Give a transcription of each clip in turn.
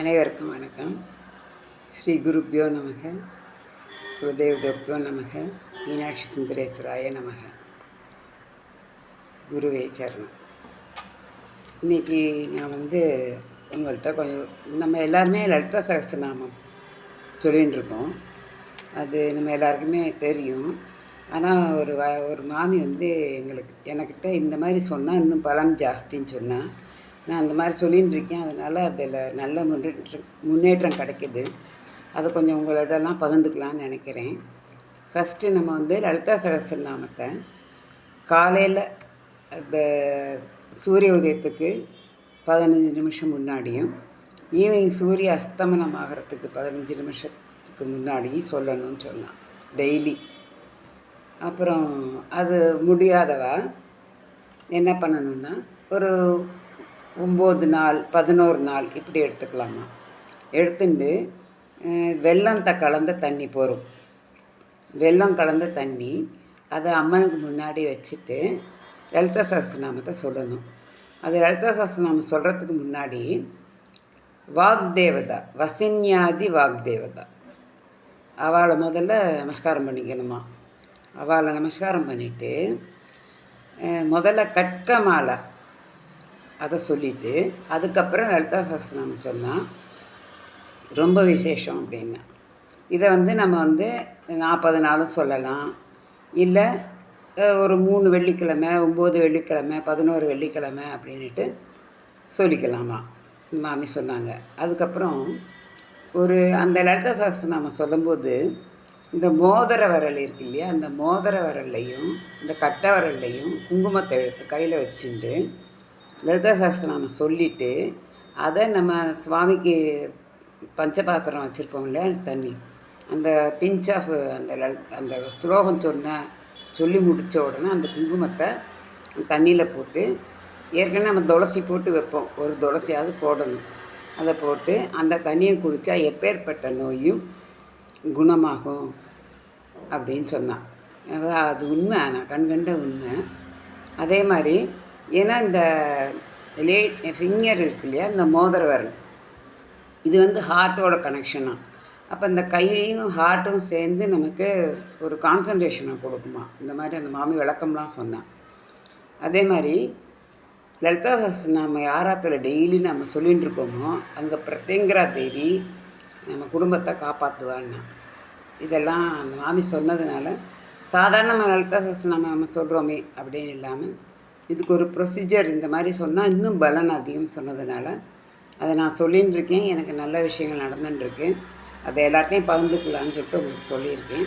அனைவருக்கும் வணக்கம். ஸ்ரீ குருப்யோ நமக, குருதேவதோப்யோ நமக, மீனாட்சி சுந்தரேஸ்வராய நமக. குருவே சரணம். இன்றைக்கி நான் உங்கள்கிட்ட கொஞ்சம் நம்ம எல்லாருமே லலிதா சகஸ்ரநாமம் சொல்லின்னு இருக்கோம். அது நம்ம எல்லாருக்குமே தெரியும். ஆனால் ஒரு மாமி எனக்கிட்ட இந்த மாதிரி சொன்னால் இன்னும் பலன் ஜாஸ்தின்னு சொன்னால் நான் அந்த மாதிரி சொல்லின்னு இருக்கேன். அதனால் அதில் நல்ல முன்னேற்றம் கிடைக்கிது. அதை கொஞ்சம் உங்களோடலாம் பகிர்ந்துக்கலான்னு நினைக்கிறேன். ஃபஸ்ட்டு நம்ம லலிதா சகஸ்ரநாமத்தை காலையில் சூரிய உதயத்துக்கு 15 நிமிஷம் முன்னாடியும் ஈவினிங் சூரிய அஸ்தமனம் ஆகிறதுக்கு 15 நிமிஷத்துக்கு முன்னாடியும் சொல்லணும்னு சொல்லலாம் டெய்லி. அப்புறம் அது முடியாதவா என்ன பண்ணணுன்னா ஒரு 9 நாள் 11 நாள் இப்படி எடுத்துக்கலாமா. எடுத்துட்டு வெல்லத்தை கலந்த தண்ணி போகும். வெல்லம் கலந்த தண்ணி அதை அம்மனுக்கு முன்னாடி வச்சுட்டு லலிதா சகஸ்ரநாமத்தை சொல்லணும். அது லலிதா சகஸ்ரநாமம் சொல்கிறதுக்கு முன்னாடி வாக்தேவதா, வசின்யாதி வாக்தேவதா, அவளை முதல்ல நமஸ்காரம் பண்ணிக்கணுமா. அவளை நமஸ்காரம் பண்ணிவிட்டு முதல்ல கட்க மாலை அதை சொல்லிவிட்டு அதுக்கப்புறம் லலிதா சகஸ்ரநாமம் சொன்னால் ரொம்ப விசேஷம் அப்படின்னு. இதை நம்ம 40 நாளும் சொல்லலாம். இல்லை ஒரு 3 வெள்ளிக்கிழமை, 9 வெள்ளிக்கிழமை, 11 வெள்ளிக்கிழமை அப்படின்ட்டு சொல்லிக்கலாமா மாமி சொன்னாங்க. அதுக்கப்புறம் அந்த லலிதா சகஸ்ரநாமம் சொல்லும்போது இந்த மோதிர விரல் இருக்கு இல்லையா, அந்த மோதிர விரல்லையும் இந்த கட்டை விரல்லையும் குங்குமத்தை எடுத்து கையில் வச்சுட்டு லலிதா சகஸ்ரநாமம் சொல்லிவிட்டு அதை நம்ம சுவாமிக்கு பஞ்சபாத்திரம் வச்சுருப்போம்ல தண்ணி, அந்த பிஞ்ச் ஆஃப் அந்த ஸ்லோகம் சொல்லி முடித்த உடனே அந்த குங்குமத்தை தண்ணியில் போட்டு, ஏற்கனவே நம்ம துளசி போட்டு வைப்போம், ஒரு துளசியாவது போடணும். அதை போட்டு அந்த தண்ணியை குடித்தா எப்பேற்பட்ட நோயும் குணமாகும் அப்படின்னு சொன்னான். அதான் அது உண்மை, நான் கண்கண்ட உண்மை. அதே மாதிரி ஏன்னா இந்த ஃபிங்கர் இருக்கு இல்லையா, இந்த மோதிர விரல் இது ஹார்ட்டோட கனெக்ஷனாக. அப்போ இந்த கையிலையும் ஹார்ட்டும் சேர்ந்து நமக்கு ஒரு கான்சன்ட்ரேஷனை கொடுக்குமா. இந்த மாதிரி அந்த மாமி விளக்கம்லாம் சொன்னான். அதே மாதிரி லலிதா சகஸ்ரநாமம் யாராத்தில் டெய்லி நம்ம சொல்லிகிட்டு இருக்கோமோ அங்கே பிரத்யங்கரா தேவி நம்ம குடும்பத்தை காப்பாற்றுவான்னா. இதெல்லாம் அந்த மாமி சொன்னதுனால சாதாரணமாக லலிதா சகஸ்ரநாமம் நம்ம சொல்கிறோமே அப்படின்னு இல்லாமல் இதுக்கு ஒரு ப்ரொசீஜர் இந்த மாதிரி சொன்னால் இன்னும் பலன் அதிகம் சொன்னதுனால அதை நான் சொல்லின்னு இருக்கேன். எனக்கு நல்ல விஷயங்கள் நடந்துட்டுருக்கு. அதை எல்லாத்தையும் பகிர்ந்துக்கலான்னு சொல்லிட்டு உங்களுக்கு சொல்லியிருக்கேன்.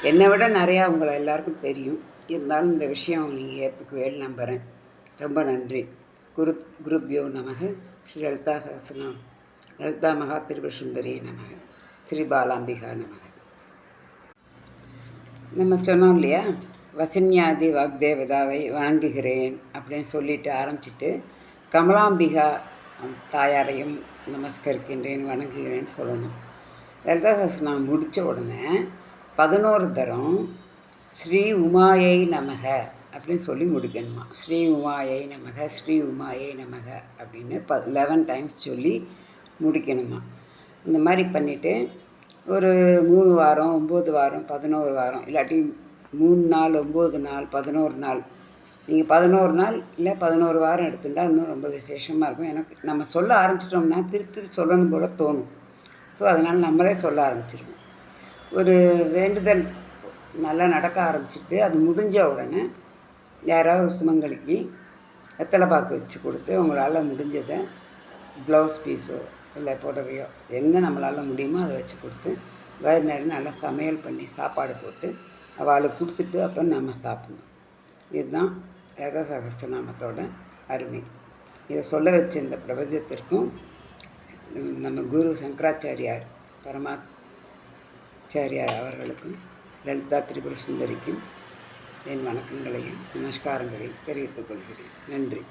என்னை விட நிறையா உங்களை எல்லாருக்கும் தெரியும். இருந்தாலும் இந்த விஷயம் நீங்கள் ஏற்றுக்குவேன்னு நம்புகிறேன். ரொம்ப நன்றி. குருப்யோ நமக. ஸ்ரீ லலிதா சகஸ்ரநாமம். லலிதா மகா திரிபுர சுந்தரி நமக. ஸ்ரீ பாலாம்பிகா நமக. நம்ம சொன்னோம் இல்லையா, வசின்யாதி வாக்தேவதாவை வணங்குகிறேன் அப்படின்னு சொல்லிட்டு ஆரம்பிச்சிட்டு கமலாம்பிகா தாயாரையும் நமஸ்கரிக்கின்றேன், வணங்குகிறேன்னு சொல்லணும். லலிதா சகஸ்ரநாமம் முடித்த உடனே 11 தரம் ஸ்ரீ உமாயை நமக அப்படின்னு சொல்லி முடிக்கணுமா. ஸ்ரீ உமாயை நமக, ஸ்ரீ உமாயை நமக அப்படின்னு 11 டைம்ஸ் சொல்லி முடிக்கணுமா. இந்த மாதிரி பண்ணிவிட்டு ஒரு 3 வாரம், 9 வாரம், 11 வாரம், இல்லாட்டி 3 நாள், 9 நாள், 11 நாள், நீங்கள் 11 நாள் இல்லை 11 வாரம் எடுத்துட்டால் இன்னும் ரொம்ப விசேஷமாக இருக்கும். எனக்கு நம்ம சொல்ல ஆரம்பிச்சிட்டோம்னா திருப்பி சொல்லணும் போல் தோணும். ஸோ அதனால் நம்மளே சொல்ல ஆரம்பிச்சிடுவோம். ஒரு வேண்டுதல் நல்லா நடக்க ஆரம்பிச்சிட்டு அது முடிஞ்ச உடனே யாராவது ஒரு சுமங்கலிக்கு வெத்தலை பாக்கு வச்சு கொடுத்து உங்களால் முடிஞ்சதை ப்ளவுஸ் பீஸோ இல்லை புடவையோ என்ன நம்மளால் முடியுமோ அதை வச்சு கொடுத்து வயிறு நேரம் நல்லா சமையல் பண்ணி சாப்பாடு போட்டு அவளுக்கு கொடுத்துட்டு அப்போ நம்ம சாப்பிடணும். இதுதான் லலிதா சகஸ்ரநாமத்தோட அருமை. இதை சொல்ல வச்ச இந்த பிரபஞ்சத்திற்கும் நம்ம குரு சங்கராச்சாரியார் பரமாச்சாரியார் அவர்களுக்கும் லலிதா திரிபுர சுந்தரிக்கும் என் வணக்கங்களையும் நமஸ்காரங்களையும் தெரிவித்துக் கொள்கிறேன். நன்றி.